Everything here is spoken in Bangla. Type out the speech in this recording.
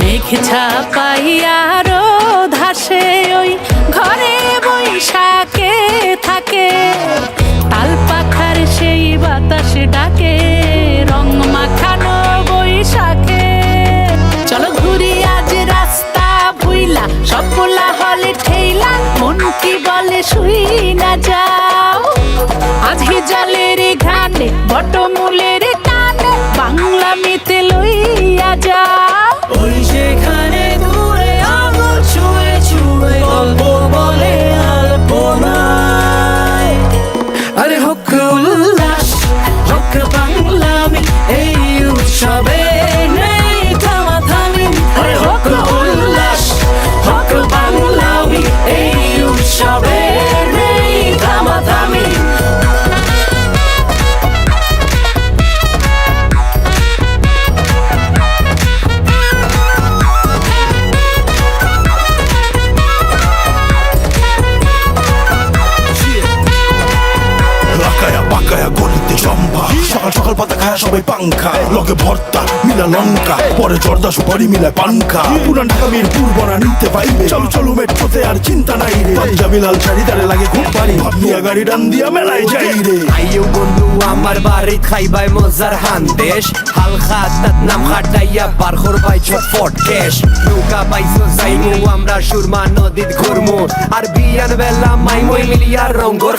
মেঘ ছাপাইয়ারো ধাসে ওই ঘরে বৈশাখে থাকে, তাল পাখার সেই বাতাস ডাকে রং মাখানো বৈশাখে। চলো ঘুরি আজ রাস্তা ভুইলা, সব পোলা হলে ঠেইলা, মন কি বলে শুই না যাও। আজ হিজালের ঘানে বটমূলের টানে বাংলা মিতে লইয়া যাও। ওই সেখানে দূরে আঙুল ছুঁয়ে ছুঁয়ে গল্প বলে আলপনায়। আরে হোক উল্লাস হোক বাংলামি, এই উৎসবে নেই থামাথামি। আরে হোক উল্লাস হোক বাংলামি, এই উৎসবে নেই থামাথামি। গলিতে সম্ভা, সকাল সকাল পাতা খায় সবাই পাংখা, লগে ভর্তা মিলা লঙ্কা, পরে জর্দা সুপারি মিলা পানখা। পুরান ঢাকা মিরপুর বনা নিতে পাইবে, চলো চলো মেট্রোতে আর চিন্তা নাই রে। পাঞ্জাবি লাল শাড়ি তারে লাগে খুব পারি, ভাবনিয়া গাড়ি ডান দিয়া মেলায় যাই রে। আইও বন্ধু আমার বাড়ি খাইবাই মজার হান্দেশ, হাল খাতাত নাম খাটাইয়া বার করবাই ছটফট কেশ। নৌকা বাইসো যাইমু আমরা সুরমা নদীত ঘুরমু, আর বিয়ার বেলা মাইমই মিলিয়া রঙ্গর